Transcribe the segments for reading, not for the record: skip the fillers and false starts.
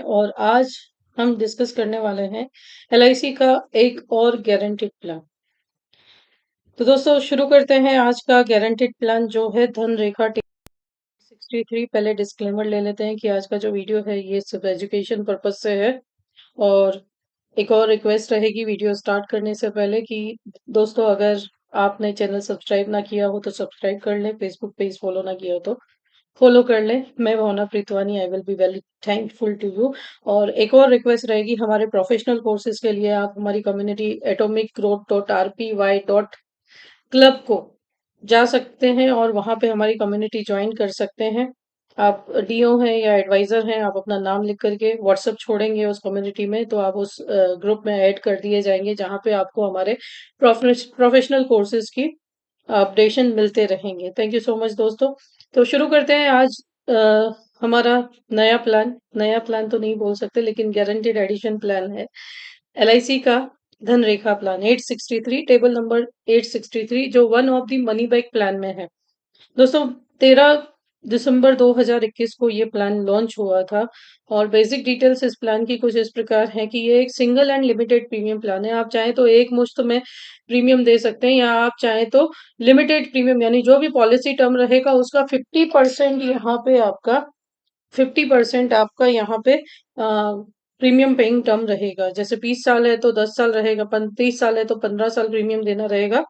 और आज हम डिस्कस करने वाले हैं एलआईसी का एक और गारंटीड प्लान। तो दोस्तों शुरू करते हैं आज का गारंटीड प्लान जो है धनरेखा 63। पहले डिस्क्लेमर ले लेते हैं कि आज का जो वीडियो है ये सिर्फ एजुकेशन पर्पज से है। और एक और रिक्वेस्ट रहेगी वीडियो स्टार्ट करने से पहले कि दोस्तों अगर आपने चैनल सब्सक्राइब ना किया हो तो सब्सक्राइब कर लें, फेसबुक पेज फॉलो ना किया हो तो फॉलो कर लें। मैं Bhavna Preetwani, I will be very thankful to you. और एक और रिक्वेस्ट रहेगी, हमारे प्रोफेशनल कोर्सेज के लिए आप हमारी कम्युनिटी atomicgrowth.rpy.club को जा सकते हैं और वहां पे हमारी कम्युनिटी ज्वाइन कर सकते हैं। आप डीओ हैं या एडवाइजर हैं, आप अपना नाम लिख करके व्हाट्सएप छोड़ेंगे उस कम्युनिटी में तो आप उस ग्रुप में ऐड कर दिए जाएंगे जहां पे आपको हमारे प्रोफेशनल कोर्सेज की अपडेशन मिलते रहेंगे। थैंक यू सो मच दोस्तों। तो शुरू करते हैं आज हमारा नया प्लान तो नहीं बोल सकते लेकिन गारंटीड एडिशन प्लान है एलआईसी का धनरेखा प्लान 863, टेबल नंबर 863, जो one of the money back plan में है। दोस्तों 13 दिसंबर 2021 को ये प्लान लॉन्च हुआ था और बेसिक डिटेल्स इस प्लान की कुछ इस प्रकार है कि ये एक single and limited premium plan है। आप चाहें तो एक मुश्त में प्रीमियम दे सकते हैं या आप चाहें तो लिमिटेड प्रीमियम यानी जो भी पॉलिसी टर्म रहेगा उसका 50% यहाँ पे आपका 50% आपका यहाँ पे प्रीमियम पेइंग टर्म रहेगा। जैसे 20 साल है तो 10 साल रहेगा, 30 साल है तो 15 साल प्रीमियम देना रहेगा।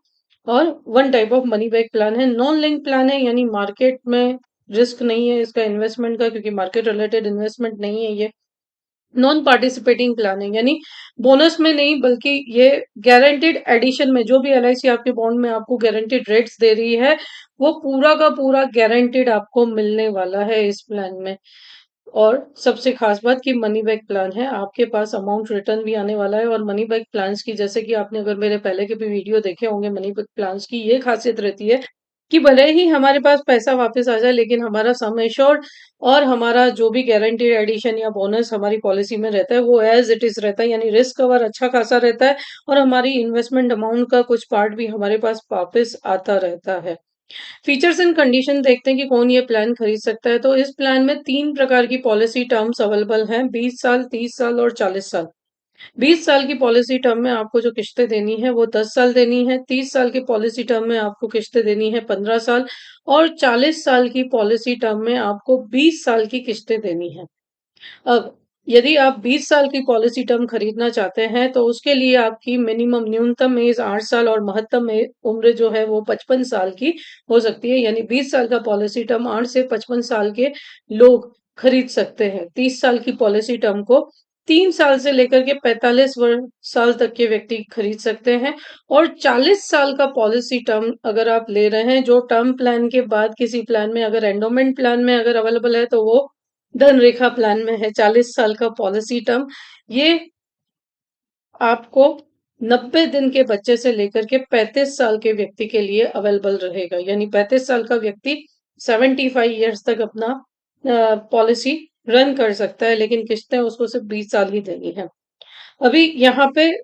और one type of money back plan है, नॉन लिंक प्लान है यानी मार्केट में रिस्क नहीं है इसका इन्वेस्टमेंट का, क्योंकि मार्केट रिलेटेड इन्वेस्टमेंट नहीं है ये। नॉन पार्टिसिपेटिंग प्लान है यानी बोनस में नहीं बल्कि ये गारंटेड एडिशन में जो भी एलआईसी आपके बॉन्ड में आपको गारंटेड रेट्स दे रही है वो पूरा का पूरा गारंटेड आपको मिलने वाला है इस प्लान में। और सबसे खास बात कि मनी बैक प्लान है, आपके पास अमाउंट रिटर्न भी आने वाला है। और मनी बैक प्लान्स की जैसे कि आपने अगर मेरे पहले के भी वीडियो देखे होंगे, मनी बैक प्लान्स की ये खासियत रहती है कि भले ही हमारे पास पैसा वापस आ जाए लेकिन हमारा सम एश्योर्ड और हमारा जो भी गारंटीड एडिशन या बोनस हमारी पॉलिसी में रहता है वो एज इट इज रहता है, यानी रिस्क कवर अच्छा खासा रहता है और हमारी इन्वेस्टमेंट अमाउंट का कुछ पार्ट भी हमारे पास वापस आता रहता है। फीचर्स एंड कंडीशन देखते हैं कि कौन ये प्लान खरीद सकता है। तो इस प्लान में 3 प्रकार की पॉलिसी टर्म्स अवेलेबल हैं, 20 साल, 30 साल और 40 साल। 20 साल की पॉलिसी टर्म में आपको जो किस्तें देनी है वो 10 साल देनी है, 30 साल की पॉलिसी टर्म में आपको किस्तें देनी है 15 साल और 40 साल की पॉलिसी टर्म में आपको 20 साल की किस्तें देनी है। अब यदि आप 20 साल की पॉलिसी टर्म खरीदना चाहते हैं तो उसके लिए आपकी मिनिमम न्यूनतम एज 8 साल और महत्तम उम्र जो है वो 55 साल की हो सकती है, यानी 20 साल का पॉलिसी टर्म 8 से 55 साल के लोग खरीद सकते हैं। 30 साल की पॉलिसी टर्म को 3 साल से लेकर के 45 साल तक के व्यक्ति खरीद सकते हैं। और 40 साल का पॉलिसी टर्म अगर आप ले रहे हैं जो टर्म प्लान के बाद किसी प्लान में अगर एंडोमेंट प्लान में अगर अवेलेबल है तो वो धनरेखा प्लान में है। 40 साल का पॉलिसी टर्म ये आपको 90 दिन के बच्चे से लेकर के 35 साल के व्यक्ति के लिए अवेलेबल रहेगा, यानी 35 साल का व्यक्ति 75 ईयर्स तक अपना पॉलिसी रन कर सकता है लेकिन किस्तें उसको सिर्फ 20 साल ही देनी है। अभी यहाँ पे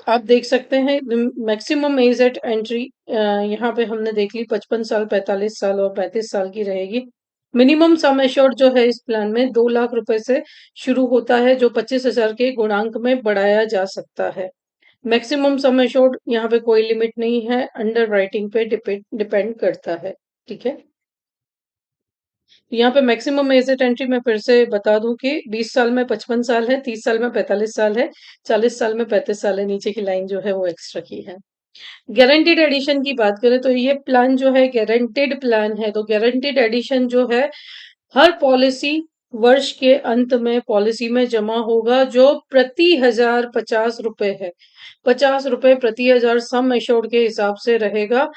आप देख सकते हैं मैक्सिमम एज एट एंट्री यहाँ पे हमने देख ली 55 साल, 45 साल और 35 साल की रहेगी। मिनिमम सम एश्योर्ड जो है इस प्लान में 2 लाख रुपए से शुरू होता है जो 25,000 के गुणांक में बढ़ाया जा सकता है। मैक्सिमम सम एश्योर्ड यहाँ पे कोई लिमिट नहीं है, अंडर राइटिंग पे डिपेंड करता है। ठीक है, यहाँ पे मैक्सिमम एज एट एंट्री मैं फिर से बता दूं कि 20 साल में 55 साल है, 30 साल में 45 साल है, 40 साल में 35 साल है। नीचे की लाइन जो है वो एक्स्ट्रा की है। गारंटीड एडिशन की बात करें तो ये प्लान जो है गारंटीड प्लान है। तो गारंटीड एडिशन जो है हर पॉलिसी वर्ष के अंत में पॉलिसी में जमा होगा जो प्रति हजार 50 रुपए है। 50 रुपए प्रति हजार सम एश्योर्ड के हिसाब से रहेगा।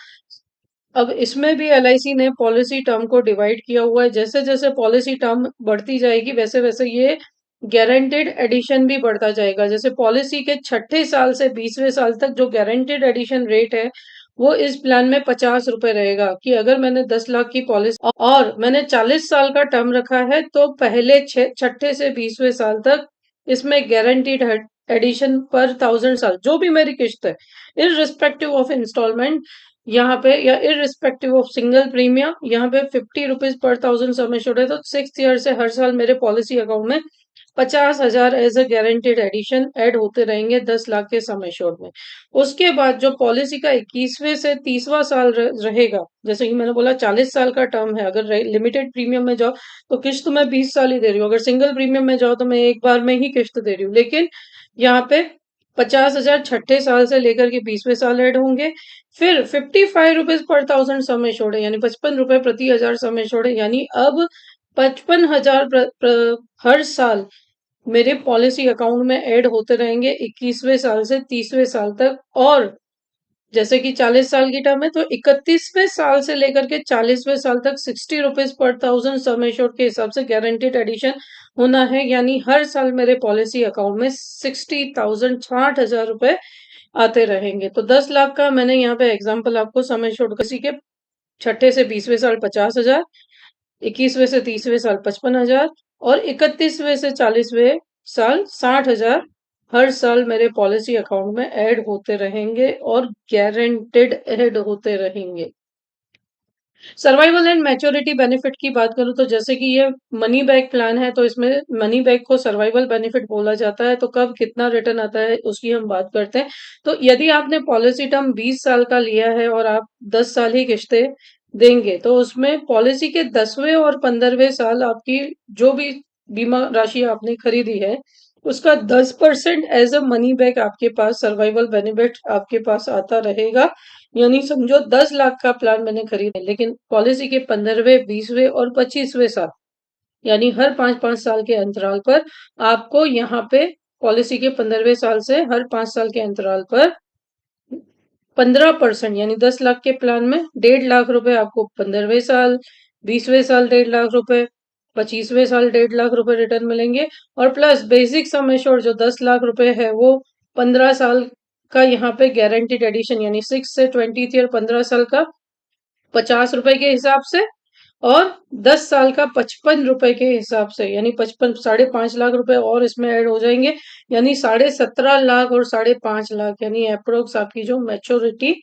अब इसमें भी एलआईसी ने पॉलिसी टर्म को डिवाइड किया हुआ है, जैसे जैसे पॉलिसी टर्म बढ़ती जाएगी वैसे वैसे ये गारंटेड एडिशन भी बढ़ता जाएगा। जैसे पॉलिसी के छठे साल से 20वें साल तक जो गारंटेड एडिशन रेट है वो इस प्लान में 50 रुपए रहेगा कि अगर मैंने 10 लाख की पॉलिसी और मैंने 40 साल का टर्म रखा है तो पहले छठे से 20वें साल तक इसमें गारंटीड एडिशन पर 1000 साल जो भी मेरी किस्त है इस रिस्पेक्टिव ऑफ इंस्टॉलमेंट यहाँ पे या इररिस्पेक्टिव ऑफ सिंगल प्रीमियम यहाँ पे 50 रुपीज पर थाउजेंड सम एश्योर्ड है, तो 6th ईयर से हर साल मेरे पॉलिसी अकाउंट में 50,000 as a guaranteed addition add होते रहेंगे 10 लाख के सम एश्योर्ड में। उसके बाद जो पॉलिसी का 21वें से 30वां साल रहेगा, जैसे कि मैंने बोला 40 साल का टर्म है, अगर लिमिटेड प्रीमियम में जाओ तो किश्त मैं 20 साल ही दे रही हूँ, अगर सिंगल प्रीमियम में जाओ तो मैं एक बार में ही किश्त दे रही हूँ। लेकिन यहाँ पे 50,000 छठे साल से लेकर के 20वें साल ऐड होंगे। फिर 55 रुपीज पर थाउजेंड सम एश्योर्ड है, यानी 55 रुपए प्रति हजार सम एश्योर्ड है, यानी अब 55,000 हर साल मेरे पॉलिसी अकाउंट में ऐड होते रहेंगे 21वें साल से 30वें साल तक। और जैसे कि 40 साल की टर्म है तो 31वें साल से लेकर के 40वें साल तक 60 रुपीज पर थाउजेंड सम एश्योर्ड के हिसाब से गारंटेड एडिशन होना है, यानी हर साल मेरे पॉलिसी अकाउंट में 60,000 60,000 रुपए आते रहेंगे। तो 10 लाख का मैंने यहाँ पे एग्जाम्पल आपको सम एश्योर्ड किसी के छठे से 20वें साल 50,000, 21वें से 30वें साल 55,000 और 31वें से 40वें साल 60,000 हर साल मेरे पॉलिसी अकाउंट में ऐड होते रहेंगे और गारंटेड ऐड होते रहेंगे। सर्वाइवल एंड मैच्योरिटी बेनिफिट की बात करूं तो जैसे कि ये मनी बैक प्लान है, तो इसमें मनी बैक को सर्वाइवल बेनिफिट बोला जाता है। तो कब कितना रिटर्न आता है उसकी हम बात करते हैं। तो यदि आपने पॉलिसी टर्म 20 साल का लिया है और आप 10 साल ही किश्तें देंगे, तो उसमें पॉलिसी के 10वें और 15वें साल आपकी जो भी बीमा राशि आपने खरीदी है उसका 10% एज अ मनी बैक आपके पास सर्वाइवल बेनिफिट आपके पास आता रहेगा। यानी समझो 10 लाख का प्लान मैंने खरीदा है, लेकिन पॉलिसी के 15वें 20वें और 25वें साल यानी हर 5-5 साल के अंतराल पर आपको यहाँ पे पॉलिसी के 15वें साल से हर 5 साल के अंतराल पर 15% यानी 10 लाख के प्लान में 1.5 लाख रुपए आपको 15वें साल, 20वें साल 1.5 लाख रुपए, 25वें साल 1.5 लाख रुपए रिटर्न मिलेंगे। और प्लस बेसिक सम एश्योर्ड जो 10 लाख रुपए है वो 15 साल का यहाँ पे गारंटीड एडिशन यानी 6 से 20th ईयर 15 साल का 50 रुपए के हिसाब से और 10 साल का 55 रुपए के हिसाब से, यानी 55 5.5 लाख रुपए और इसमें ऐड हो जाएंगे, यानी 17.5 लाख और 5.5 लाख यानी अप्रोक्स आपकी जो मैच्योरिटी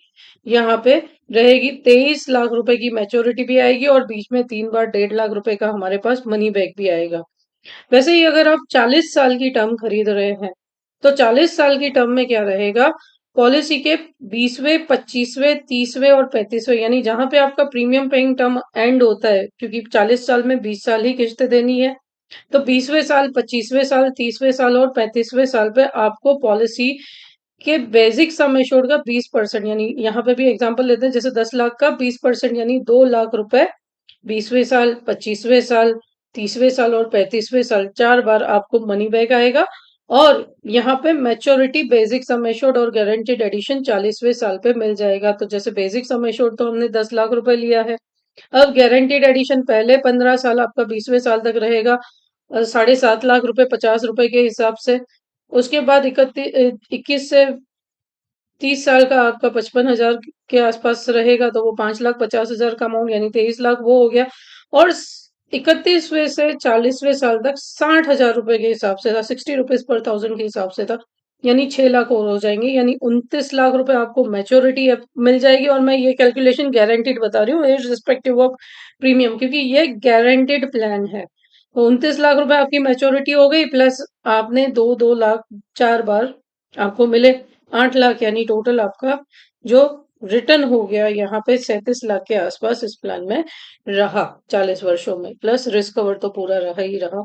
यहाँ पे रहेगी 23 लाख रुपए की मैच्योरिटी भी आएगी और बीच में 3 बार 1.5 लाख रुपए का हमारे पास मनी बैक भी आएगा। वैसे ही अगर आप 40 साल की टर्म खरीद रहे हैं तो 40 साल की टर्म में क्या रहेगा, पॉलिसी के 20वें 25वें 30वें और 35वें यानी जहां पे आपका प्रीमियम पेइंग टर्म एंड होता है, क्योंकि 40 साल में 20 साल ही किश्त देनी है, तो 20वें साल 25वें साल 30वें साल और 35वें साल पे आपको पॉलिसी के बेसिक सम एश्योर्ड का 20% यानी यहाँ पे भी एग्जांपल लेते हैं, जैसे 10 लाख का 20% यानी 2 लाख रुपए 20वें साल 25वें साल 30वें साल और 35वें साल 4 बार आपको मनी बैक आएगा। और यहाँ पे मैच्योरिटी बेसिक सम एश्योर्ड और गारंटीड एडिशन 40वें साल पे मिल जाएगा। तो जैसे बेसिक सम एश्योर्ड तो हमने 10 लाख रुपए लिया है, अब गारंटीड एडिशन पहले 15 साल आपका 20वें साल तक रहेगा 7.5 लाख रुपए 50 रुपए के हिसाब से। उसके बाद 21 से 30 साल का आपका 55,000 के आसपास रहेगा, तो वो 5,50,000 का अमाउंट यानी 23 लाख वो हो गया। और 31वें से 40वें साल तक 60,000 रुपए के हिसाब से था, 60 रुपीज पर थाउजेंड के हिसाब से था, यानी 6 लाख और हो जाएंगे, यानी 29 लाख रुपए आपको मैच्योरिटी मिल जाएगी। और मैं ये कैलकुलेशन गारंटीड बता रही हूँ रिस्पेक्टिव ऑफ प्रीमियम, क्योंकि ये गारंटीड प्लान है। तो 29 लाख रुपए आपकी मैच्योरिटी हो गई, प्लस आपने 2-2 लाख 4 बार आपको मिले 8 लाख, यानी टोटल आपका जो रिटर्न हो गया यहाँ पे 37 लाख के आसपास इस प्लान में रहा 40 वर्षों में, प्लस रिस्क कवर तो पूरा रहा ही रहा।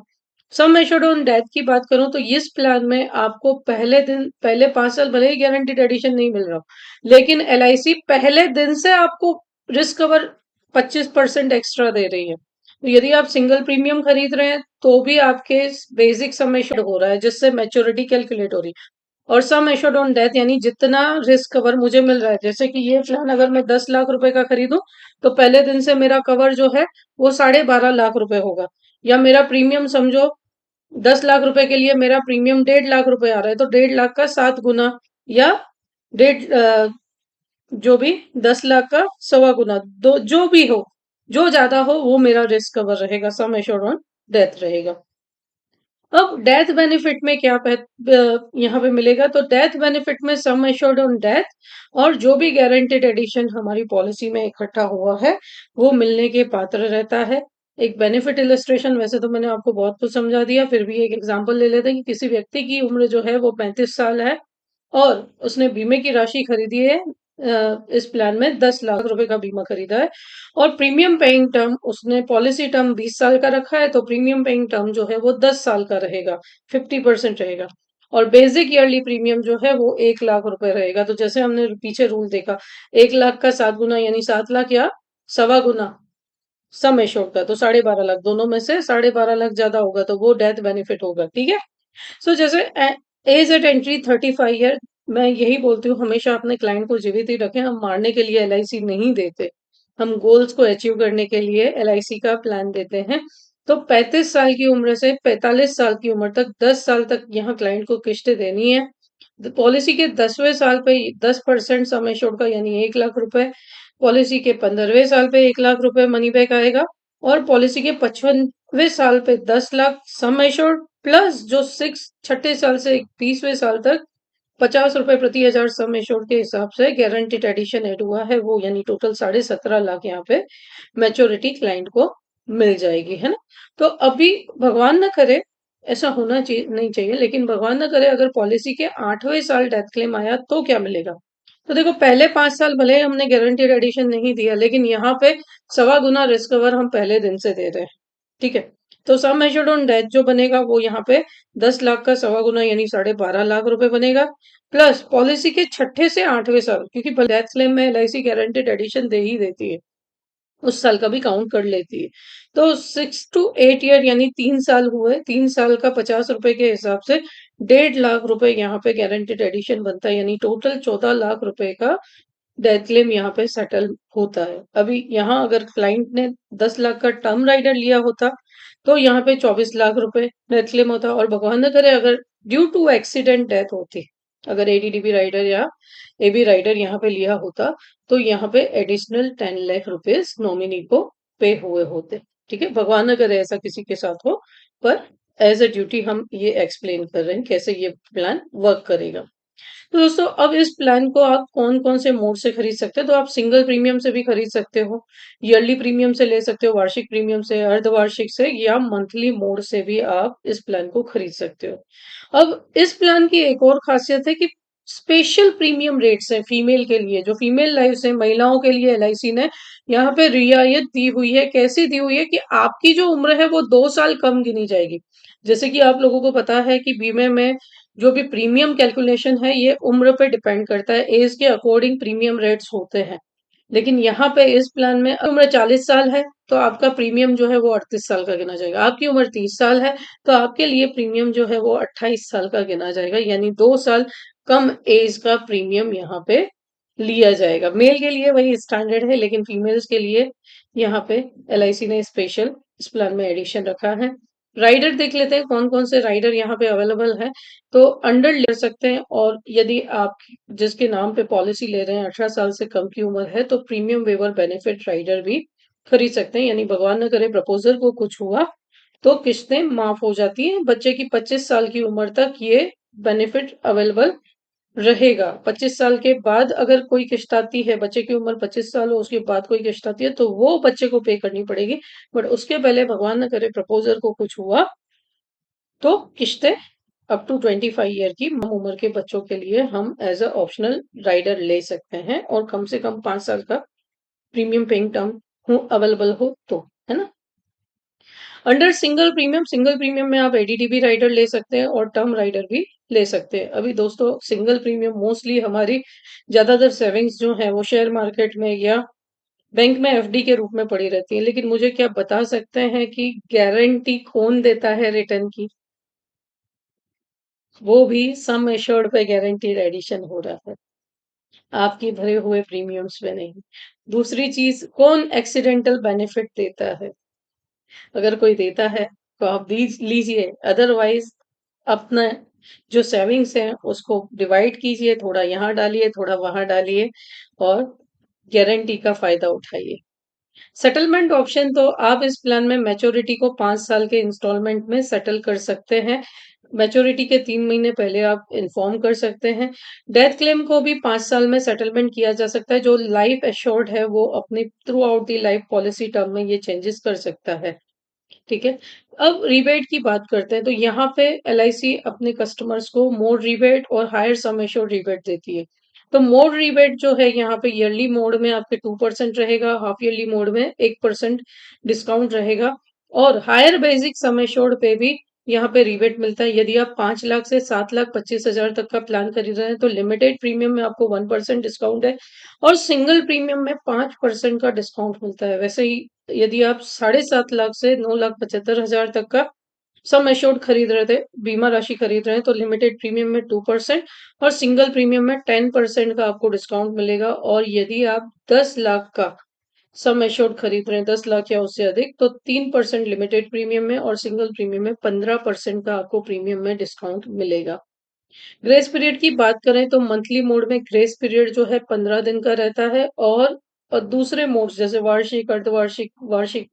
सम एश्योर्ड ऑन डेथ की बात करूं तो इस प्लान में आपको पहले 5 साल भले ही गारंटीड एडिशन नहीं मिल रहा, लेकिन LIC पहले दिन से आपको रिस्क कवर 25% एक्स्ट्रा दे रही है। तो यदि आप सिंगल प्रीमियम खरीद रहे हैं तो भी आपके बेसिक सम एश्योर्ड हो रहा है, जिससे मैच्योरिटी कैलकुलेट हो रही है। और सम एश्योर्ड ऑन डेथ यानी जितना रिस्क कवर मुझे मिल रहा है, जैसे कि ये प्लान अगर मैं 10 लाख रुपए का खरीदूं तो पहले दिन से मेरा कवर जो है वो 12.5 लाख रुपए होगा, या मेरा प्रीमियम समझो 10 लाख रुपए के लिए मेरा प्रीमियम 1.5 लाख रुपए आ रहा है, तो 1.5 लाख का 7 गुना या डेढ़ जो भी 10 लाख का 1.25 गुना, दो जो भी हो, जो ज्यादा हो वो मेरा रिस्क कवर रहेगा, सम एश्योर्ड ऑन डेथ रहेगा। अब डेथ बेनिफिट में क्या यहाँ पे मिलेगा, तो डेथ बेनिफिट में सम एश्योर्ड ऑन डेथ और जो भी गारंटेड एडिशन हमारी पॉलिसी में इकट्ठा हुआ है वो मिलने के पात्र रहता है। एक बेनिफिट इलस्ट्रेशन, वैसे तो मैंने आपको बहुत कुछ समझा दिया, फिर भी एक एग्जांपल ले लेते हैं कि किसी व्यक्ति की उम्र जो है वो 35 साल है और उसने बीमे की राशि खरीदी है, इस प्लान में 10 लाख रुपए का बीमा खरीदा है और प्रीमियम पेइंग टर्म उसने पॉलिसी टर्म 20 साल का रखा है, तो प्रीमियम पेइंग टर्म जो है वो 10 साल का रहेगा, 50% रहेगा। और बेसिक ईयरली प्रीमियम जो है वो 1 लाख रुपए रहेगा। तो जैसे हमने पीछे रूल देखा, 1 लाख का 7 गुना यानी 7 लाख या सवा गुना सम एश्योर्ड का, तो 12.5 लाख, दोनों में से 12.5 लाख ज्यादा होगा तो वो डेथ बेनिफिट होगा। ठीक है। सो जैसे एज एट एंट्री 35 ईयर, मैं यही बोलती हूँ हमेशा अपने क्लाइंट को जीवित ही रखें। हम मारने के लिए एलआईसी नहीं देते, हम गोल्स को अचीव करने के लिए एलआईसी का प्लान देते हैं। तो 35 साल की उम्र से 45 साल की उम्र तक 10 साल तक यहाँ क्लाइंट को किस्तें देनी है। पॉलिसी के 10वें साल पे 10% सम एश्योर्ड का यानी 1 लाख रुपए, पॉलिसी के 15वें साल पे 1 लाख रुपए मनी बैक आएगा और पॉलिसी के 55वें साल पे 10 लाख सम एश्योर्ड प्लस जो छठे साल से 30वें साल तक 50 रुपए प्रति हजार सम एश्योर्ड के हिसाब से गारंटीड एडिशन ऐड हुआ है वो, यानी टोटल 17.5 लाख यहाँ पे मैच्योरिटी क्लाइंट को मिल जाएगी, है ना। तो अभी भगवान ना करे ऐसा होना चाहिए, नहीं चाहिए, लेकिन भगवान ना करे अगर पॉलिसी के 8वें साल डेथ क्लेम आया तो क्या मिलेगा। तो देखो पहले 5 साल भले ही हमने गारंटीड एडिशन नहीं दिया, लेकिन यहाँ पे सवा गुना रिस्क कवर हम पहले दिन से दे रहे हैं। ठीक है। तो सम एश्योर्ड ऑन डेथ जो बनेगा वो यहाँ पे 10 लाख का सवा गुना यानी 12.5 लाख रुपए बनेगा, प्लस पॉलिसी के छठे से 8वें साल, क्योंकि डेथ क्लेम में एलआईसी गारंटेड एडिशन दे ही देती है, उस साल का भी काउंट कर लेती है। तो 6 to 8 ईयर यानी 3 साल हुए, 3 साल का 50 रुपए के हिसाब से 1.5 लाख रुपए यहाँ पे गारंटेड एडिशन बनता है, यानी टोटल 14 लाख रुपए का डेथ क्लेम यहाँ पे सेटल होता है। अभी यहाँ अगर क्लाइंट ने 10 लाख का टर्म राइडर लिया होता तो यहाँ पे 24 लाख रुपए डेथ क्लेम होता, और भगवान न करे अगर ड्यू टू एक्सीडेंट डेथ होती, अगर एडीडीबी राइडर या एबी राइडर यहाँ पे लिया होता तो यहाँ पे एडिशनल 10 लाख रुपीज नॉमिनी को पे हुए होते। ठीक है। भगवान न करे ऐसा किसी के साथ हो, पर एज अ ड्यूटी हम ये एक्सप्लेन कर रहे हैं कैसे ये प्लान वर्क करेगा। तो दोस्तों अब इस प्लान को आप कौन कौन से मोड से खरीद सकते हैं, तो आप सिंगल प्रीमियम से भी खरीद सकते हो, ईयरली प्रीमियम से ले सकते हो, वार्षिक प्रीमियम से, अर्धवार्षिक से, या मंथली मोड से भी आप इस प्लान को खरीद सकते हो। अब इस प्लान की एक और खासियत है कि स्पेशल प्रीमियम रेट्स हैं फीमेल के लिए, जो फीमेल लाइफ है महिलाओं के लिए एलआईसी ने यहाँ पे रियायत दी हुई है। कैसी दी हुई है कि आपकी जो उम्र है वो 2 साल कम गिनी जाएगी। जैसे कि आप लोगों को पता है कि बीमे में जो भी प्रीमियम कैलकुलेशन है ये उम्र पे डिपेंड करता है, एज के अकॉर्डिंग प्रीमियम रेट्स होते हैं। लेकिन यहाँ पे इस प्लान में उम्र 40 साल है तो आपका प्रीमियम जो है वो 38 साल का गिना जाएगा, आपकी उम्र 30 साल है तो आपके लिए प्रीमियम जो है वो 28 साल का गिना जाएगा, यानी 2 साल कम एज का प्रीमियम यहाँ पे लिया जाएगा। मेल के लिए वही स्टैंडर्ड है, लेकिन फीमेल्स के लिए यहाँ पे एलआईसी ने स्पेशल इस प्लान में एडिशन रखा है। राइडर देख लेते हैं कौन कौन से राइडर यहाँ पे अवेलेबल है। तो अंडर ले सकते हैं, और यदि आप जिसके नाम पे पॉलिसी ले रहे हैं 18 साल से कम की उम्र है तो प्रीमियम वेवर बेनिफिट राइडर भी खरीद सकते हैं, यानी भगवान न करे प्रपोजर को कुछ हुआ तो किस्तें माफ हो जाती हैं। बच्चे की 25 साल की उम्र तक ये बेनिफिट अवेलेबल रहेगा। 25 साल के बाद अगर कोई किश्त आती है, बच्चे की उम्र 25 साल हो उसके बाद कोई किश्त आती है तो वो बच्चे को पे करनी पड़ेगी, बट उसके पहले भगवान न करे प्रपोजर को कुछ हुआ तो किश्तें अप टू 25 ईयर की उम्र के बच्चों के लिए हम एज अ ऑप्शनल राइडर ले सकते हैं, और कम से कम 5 साल का प्रीमियम पेइंग टर्म हो अवेलेबल हो तो, है ना। अंडर सिंगल प्रीमियम में आप एडीडीबी राइडर ले सकते हैं और टर्म राइडर भी ले सकते हैं। अभी दोस्तों सिंगल प्रीमियम मोस्टली हमारी ज्यादातर सेविंग्स जो है वो शेयर मार्केट में या बैंक में एफडी के रूप में पड़ी रहती है, लेकिन मुझे क्या बता सकते हैं कि गारंटी कौन देता है रिटर्न की, वो भी सम एश्योर्ड पे गारंटीड एडिशन हो रहा है, आपके भरे हुए प्रीमियम्स पे नहीं। दूसरी चीज, कौन एक्सीडेंटल बेनिफिट देता है, अगर कोई देता है तो आप लीजिए, अदरवाइज अपना जो सेविंग्स है उसको डिवाइड कीजिए, थोड़ा यहाँ डालिए थोड़ा वहां डालिए और गारंटी का फायदा उठाइए। सेटलमेंट ऑप्शन तो आप इस प्लान में मैच्योरिटी को 5 साल के इंस्टॉलमेंट में सेटल कर सकते हैं। मैच्योरिटी के 3 महीने पहले आप इन्फॉर्म कर सकते हैं। डेथ क्लेम को भी 5 साल में सेटलमेंट किया जा सकता है। जो लाइफ एश्योर्ड है वो अपनी through out the life policy term में ये चेंजेस कर सकता है। ठीक है। अब रिबेट की बात करते हैं, तो यहाँ पे एलआईसी अपने कस्टमर्स को मोर रिबेट और हायर सम एश्योर्ड रिबेट देती है। तो मोर रिबेट जो है यहाँ पे ईयरली मोड में आपके 2% रहेगा, हाफ ईयरली मोड में 1% डिस्काउंट रहेगा, और हायर बेसिक सम एश्योर्ड पे भी यहाँ पे रिबेट मिलता है। यदि आप 5 लाख से 7,25,000 तक का प्लान खरीद रहे हैं तो लिमिटेड प्रीमियम में आपको 1% डिस्काउंट है, और सिंगल प्रीमियम में 5% का डिस्काउंट मिलता है। वैसे ही यदि आप 7.5 लाख से 9,75,000 तक का सम एश्योर्ड खरीद रहे थे, बीमा राशि खरीद रहे हैं, तो लिमिटेड प्रीमियम में 2% और सिंगल प्रीमियम में 10% का आपको डिस्काउंट मिलेगा। और यदि आप 10 लाख का सम एश्योर्ड खरीद रहे हैं, 10 लाख या उससे अधिक, तो 3% लिमिटेड प्रीमियम में और सिंगल प्रीमियम में 15% का आपको प्रीमियम में डिस्काउंट मिलेगा। ग्रेस पीरियड की बात करें तो मंथली मोड में ग्रेस पीरियड जो है 15 दिन का रहता है, और दूसरे मोड्स जैसे वार्षिक, अर्धवार्षिक, वार्षिक,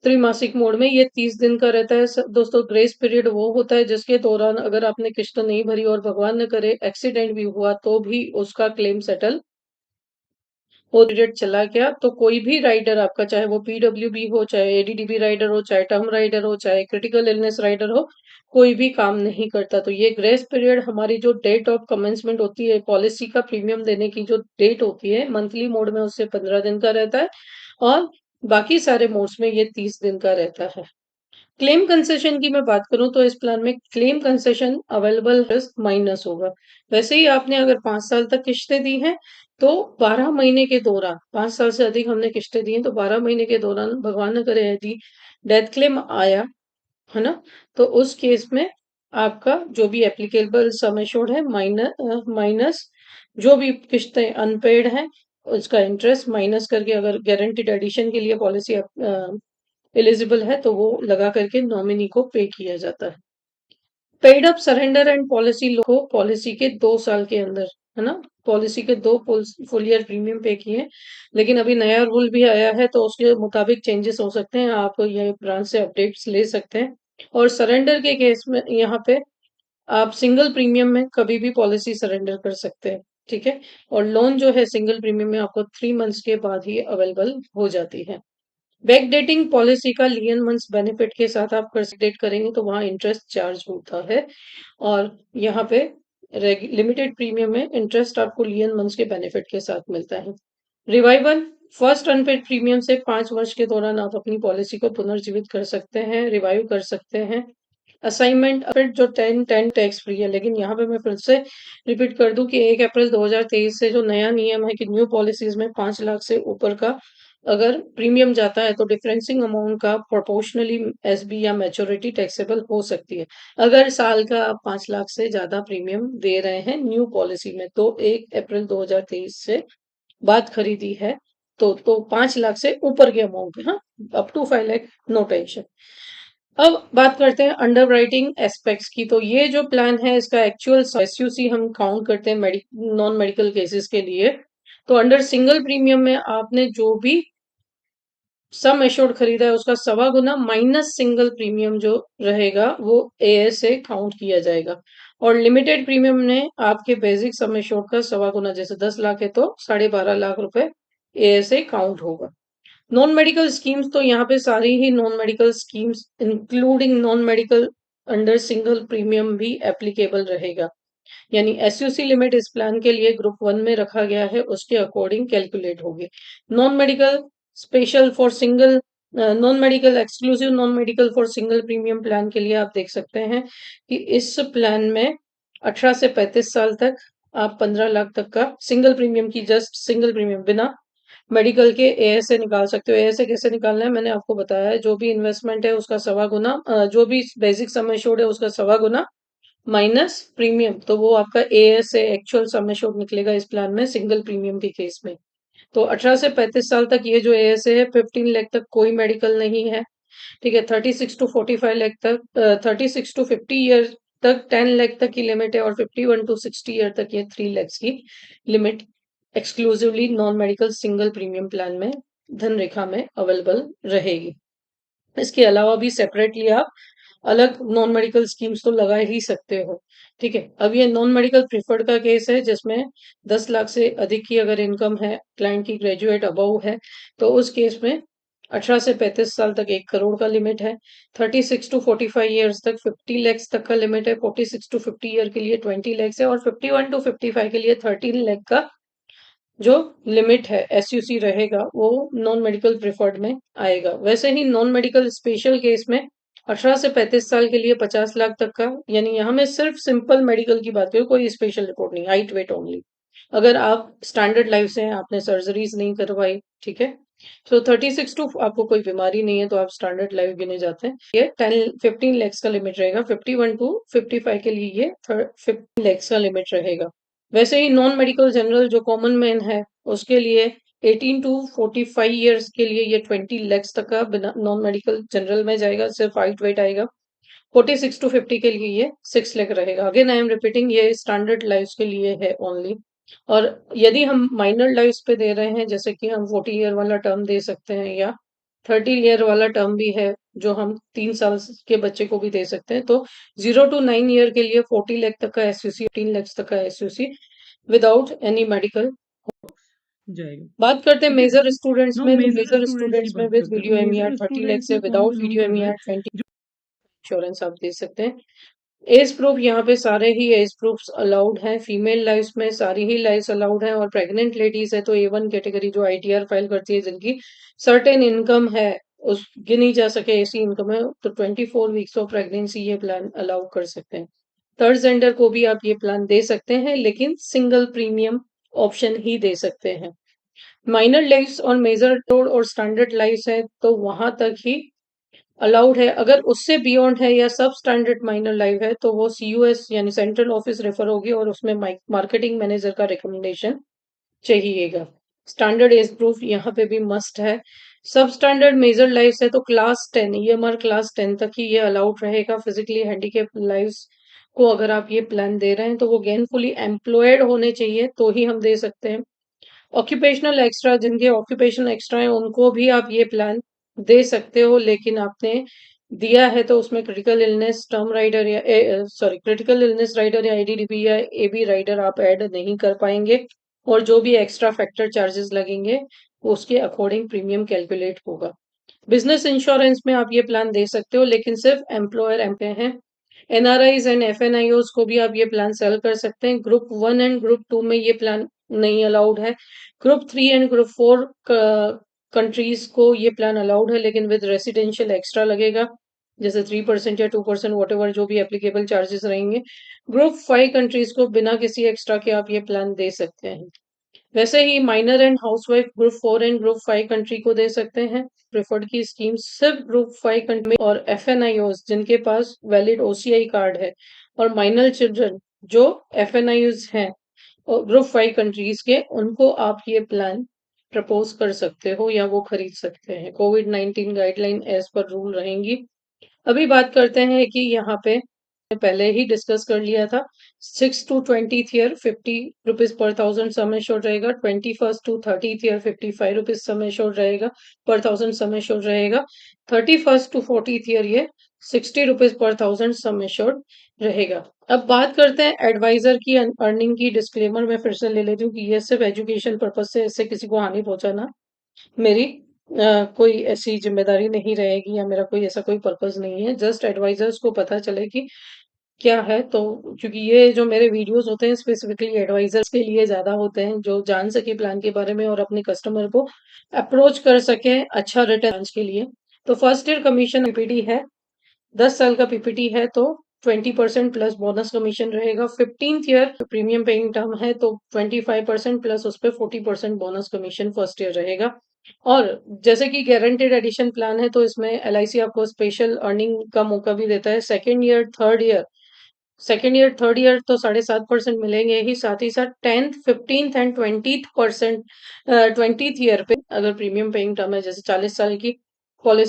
त्रैमासिक मोड में ये 30 दिन का रहता है। दोस्तों, ग्रेस पीरियड वो होता है जिसके दौरान अगर आपने किस्त नहीं भरी और भगवान न करे एक्सीडेंट भी हुआ तो भी उसका क्लेम सेटल वो पीरियड चला गया तो कोई भी राइडर आपका, चाहे वो पीडब्ल्यूबी हो, चाहे एडीडीबी राइडर हो, चाहे टर्म राइडर हो, चाहे क्रिटिकल इलनेस राइडर हो, कोई भी काम नहीं करता। तो ये ग्रेस पीरियड हमारी जो डेट ऑफ कमेंसमेंट होती है पॉलिसी का प्रीमियम देने की, जो डेट होती है मंथली मोड में उससे 15 दिन का रहता है, और बाकी सारे मोड्स में ये 30 दिन का रहता है। क्लेम कंसेशन की मैं बात करूं तो इस प्लान में क्लेम कंसेशन अवेलेबल माइनस होगा। वैसे ही आपने अगर 5 साल तक किस्तें दी हैं तो 12 महीने के दौरान, 5 साल से अधिक हमने किस्तें दी हैं तो 12 महीने के दौरान भगवान न करे यदि डेथ क्लेम आया, है ना, तो उस केस में आपका जो भी एप्लीकेबल सम एश्योर्ड है माइनस जो भी किस्तें अनपेड हैं उसका इंटरेस्ट माइनस करके, अगर गारंटीड एडिशन के लिए पॉलिसी एलिजिबल है तो वो लगा करके नॉमिनी को पे किया जाता है। Paid up surrender and policy को पॉलिसी के 2 साल के अंदर, है ना, पॉलिसी के 2 फुल ईयर प्रीमियम पे किए, लेकिन अभी नया रूल भी आया है तो उसके मुताबिक चेंजेस हो सकते हैं। आप ये ब्रांच से अपडेट्स ले सकते हैं। और सरेंडर के केस में यहाँ पे आप सिंगल प्रीमियम में कभी भी पॉलिसी सरेंडर कर सकते हैं। ठीक है। और लोन जो है सिंगल प्रीमियम में आपको 3 मंथ्स के बाद ही अवेलेबल हो जाती है। बैक डेटिंग पॉलिसी का लियन मंथ्स बेनिफिट के साथ आप डेट करेंगे तो वहाँ इंटरेस्ट चार्ज होता है, और यहाँ पे लिमिटेड प्रीमियम में इंटरेस्ट आपको लियन मंथ्स के बेनिफिट के साथ मिलता है। रिवाइवल फर्स्ट अनपेड प्रीमियम से 5 वर्ष के दौरान आप अपनी पॉलिसी को पुनर्जीवित कर सकते हैं, रिवाइव कर सकते हैं। असाइनमेंट फिर जो 10-10 टैक्स फ्री है, लेकिन यहाँ पे मैं फिर से रिपीट कर दूं कि 1 अप्रैल 2023 से जो नया नियम है कि न्यू पॉलिसीज में 5 लाख से ऊपर का अगर प्रीमियम जाता है तो डिफरेंसिंग अमाउंट का प्रोपोर्शनली एसबी या मैच्योरिटी टैक्सेबल हो सकती है। अगर साल का आप 5 लाख से ज्यादा प्रीमियम दे रहे हैं न्यू पॉलिसी में तो 1 अप्रैल 2023 से बात खरीदी है तो 5 लाख से ऊपर के अमाउंट है, हाँ, up to 5 lakh no tension. अब बात करते हैं अंडरराइटिंग एस्पेक्ट्स की। तो ये जो प्लान है इसका एक्चुअल एसयूसी हम काउंट करते हैं नॉन मेडिकल केसेस के लिए। तो अंडर सिंगल प्रीमियम में आपने जो भी सम एश्योर्ड खरीदा है उसका 1.25 गुना माइनस सिंगल प्रीमियम जो रहेगा वो एएस से काउंट किया जाएगा। और लिमिटेड प्रीमियम में आपके बेसिक सम एश्योर्ड का 1.25 गुना, जैसे 10 लाख है तो 12.5 लाख रुपए एएस से काउंट होगा। नॉन मेडिकल स्कीम्स तो यहाँ पे सारी ही non medical schemes including non medical under single premium भी एप्लीकेबल रहेगा। यानी एसयूसी लिमिट इस प्लान के लिए ग्रुप 1 में रखा गया है उसके अकॉर्डिंग कैलकुलेट होगी। Non medical special for single, non medical exclusive non medical for single premium plan के लिए आप देख सकते हैं कि इस प्लान में 18 से 35 साल तक आप 15 लाख तक का सिंगल प्रीमियम की, जस्ट सिंगल प्रीमियम बिना मेडिकल के एएसए निकाल सकते हो। एएसए कैसे निकालना है मैंने आपको बताया है। जो भी इन्वेस्टमेंट है उसका 1.25 गुना, जो भी बेसिक सम एश्योर्ड है उसका 1.25 गुना माइनस प्रीमियम, तो वो आपका एएसए एक्चुअल सम एश्योर्ड निकलेगा इस प्लान में सिंगल प्रीमियम के केस में। तो 18 से 35 साल तक ये जो एएसए है 15 लाख तक कोई मेडिकल नहीं है। ठीक है। 36 टू 45 लाख तक, 36 टू 50 ईयर तक 10 लाख तक की लिमिट है, और 51 टू 60 ईयर तक ये 3 लाख की limit exclusively non medical single premium plan में धन रेखा में अवेलेबल रहेगी। इसके अलावा भी सेपरेटली आप अलग नॉन मेडिकल स्कीम्स तो लगा ही सकते हो। ठीक है, अब ये नॉन मेडिकल प्रिफर्ड का केस है जिसमें 10 लाख से अधिक की अगर इनकम है, क्लाइंट की ग्रेजुएट अबव है, तो उस केस में 18 से 35 साल तक 1 करोड़ का लिमिट है। 36 टू 45 ईयर्स तक 50 लैक्स तक का लिमिट है। 46 टू 50 ईयर के लिए 20 लैक्स है और 51 टू 55 के लिए 13 लाख का जो लिमिट है एसयूसी रहेगा, वो नॉन मेडिकल प्रिफर्ड में आएगा। वैसे ही नॉन मेडिकल स्पेशल केस में 18 से 35 साल के लिए 50 लाख तक का, यानी यहाँ मैं सिर्फ सिंपल मेडिकल की बात करूँ, कोई स्पेशल रिपोर्ट नहीं, हाइट वेट ओनली। अगर आप स्टैंडर्ड लाइफ से हैं, आपने सर्जरीज नहीं करवाई, ठीक है, तो 36 टू आपको कोई बीमारी नहीं है तो आप स्टैंडर्ड लाइफ गिने जाते हैं। ये 15 लैक्स का लिमिट रहेगा। 51 टू 55 के लिए ये 15 लैक्स का लिमिट रहेगा। वैसे ही नॉन मेडिकल जनरल जो कॉमन मैन है, उसके लिए 18 टू 45 ईयर्स के लिए ये 20 लैक्स तक का बिना नॉन मेडिकल जनरल में जाएगा, सिर्फ हाइट वेट आएगा। 46 टू 50 के लिए ये 6 लाख रहेगा। अगेन आई एम रिपीटिंग, ये स्टैंडर्ड लाइफ के लिए है ओनली। और यदि हम माइनर लाइफ पे दे रहे हैं, जैसे कि हम 40 ईयर वाला टर्म दे सकते हैं या 30 ईयर वाला टर्म भी है जो हम 3 साल के बच्चे को भी दे सकते हैं, तो 0 to 9 ईयर के लिए 40 लाख तक का एसयूसी, 3 लाख तक का एसयूसी विदाउट एनी मेडिकल जाएगा। बात करते हैं मेजर स्टूडेंट्स में, तो मेजर स्टूडेंट्स में विद वीडियो एमईआर 30 लाख से विदाउट वीडियो एमईआर 20 इंश्योरेंस आप दे सकते हैं। एज प्रूफ यहाँ पे सारे ही एज प्रूफ्स अलाउड हैं। फीमेल लाइफ में सारी ही लाइफ अलाउड हैं और प्रेग्नेंट लेडीज है तो A1 कैटेगरी जो आईटीआर फाइल करती है, जिनकी सर्टेन इनकम है, उस गिनी जा सके ऐसी इनकम है, तो 24 वीक्स ऑफ प्रेगनेंसी ये प्लान अलाउ कर सकते हैं। थर्ड जेंडर को भी आप ये प्लान दे सकते हैं, लेकिन सिंगल प्रीमियम ऑप्शन ही दे सकते हैं। माइनर लाइफ और मेजर टोड और स्टैंडर्ड लाइफ है तो वहां तक ही अलाउड है। अगर उससे बियॉन्ड है या सब स्टैंडर्ड माइनर लाइव है तो वो CUS यानी सेंट्रल ऑफिस रेफर होगी और उसमें मार्केटिंग मैनेजर का रिकमेंडेशन चाहिएगा। स्टैंडर्ड एज प्रूफ यहाँ पे भी मस्ट है। सब स्टैंडर्ड मेजर लाइफ है तो क्लास 10 EMR क्लास 10 तक ही ये अलाउड रहेगा। फिजिकली हैंडीकेप लाइफ को अगर आप ये प्लान दे रहे हैं तो वो गेनफुली एम्प्लॉयड होने चाहिए तो ही हम दे सकते हैं। ऑक्यूपेशनल एक्स्ट्रा, जिनके ऑक्यूपेशनल एक्स्ट्रा है उनको भी आप ये प्लान दे सकते हो, लेकिन आपने दिया है तो उसमें क्रिटिकल इलनेस टर्म राइडर या क्रिटिकल इलनेस राइडर या ADDP या AB राइडर आप ऐड नहीं कर पाएंगे और जो भी एक्स्ट्रा फैक्टर चार्जेस लगेंगे उसके अकॉर्डिंग प्रीमियम कैलकुलेट होगा। बिजनेस इंश्योरेंस में आप ये प्लान दे सकते हो, लेकिन सिर्फ एम्प्लॉयर एम्प्लॉय हैं। NRIs एंड FNIOs को भी आप ये प्लान सेल कर सकते हैं। ग्रुप 1 एंड ग्रुप 2 में ये प्लान नहीं अलाउड है। ग्रुप 3 एंड ग्रुप 4 कंट्रीज को ये प्लान अलाउड है, लेकिन विद रेसिडेंशियल एक्स्ट्रा लगेगा, जैसे 3% या 2% वॉट एवर जो भी एप्लीकेबल चार्जेस रहेंगे। ग्रुप 5 कंट्रीज को बिना किसी एक्स्ट्रा के आप ये प्लान दे सकते हैं। वैसे ही minor and housewife group 4 and group 5 country को दे सकते हैं। प्रेफर्ड की स्कीम सिर्फ ग्रुप 5 कंट्री में और FNIOs जिनके पास वैलिड OCI कार्ड है और माइनर चिल्ड्रन जो FNIOs हैं और ग्रुप 5 कंट्रीज के, उनको आप ये प्लान प्रपोज कर सकते हो या वो खरीद सकते हैं। COVID-19 guideline as per rule रहेंगी। अभी बात करते हैं कि यहाँ पे पहले ही डिस्कस कर लिया था। 6 टू 20th ईयर 50 रुपीज पर थाउजेंड सम एश्योर्ड रहेगा। 21st to 30th year 55 rupees sum assured रहेगा, पर थाउजेंड सम एश्योर्ड रहेगा। 31st टू 40th ईयर ये 60 रुपीज पर थाउजेंड सम एश्योर्ड रहेगा। अब बात करते हैं एडवाइजर की अर्निंग की। डिस्क्लेमर मैं फिर से ले लेती हूँ कि ये सिर्फ एजुकेशन पर्पज से, इससे किसी को हानि पहुंचाना मेरी कोई ऐसी जिम्मेदारी नहीं रहेगी या मेरा कोई ऐसा कोई पर्पज नहीं है। जस्ट एडवाइजर्स को पता चले कि क्या है, तो क्योंकि ये जो मेरे वीडियोस होते हैं स्पेसिफिकली एडवाइजर्स के लिए ज्यादा होते हैं, जो जान सके प्लान के बारे में और अपने कस्टमर को अप्रोच कर सके अच्छा रिटर्न के लिए। तो फर्स्ट ईयर कमीशन PPT है, 10 साल का PPT है तो 20% प्लस बोनस कमीशन रहेगा। 15th year premium paying term है तो 25% प्लस उस पर 40% बोनस कमीशन फर्स्ट ईयर रहेगा। और जैसे कि गारंटेड एडिशन प्लान है तो इसमें LIC आपको स्पेशल अर्निंग का मौका भी देता है। सेकेंड ईयर थर्ड ईयर तो 7.5% मिलेंगे ही, साथ ही साथ 10th 15th and 20th year पे अगर प्रीमियम पेइंग टर्म है, जैसे 40 साल की पॉलिसी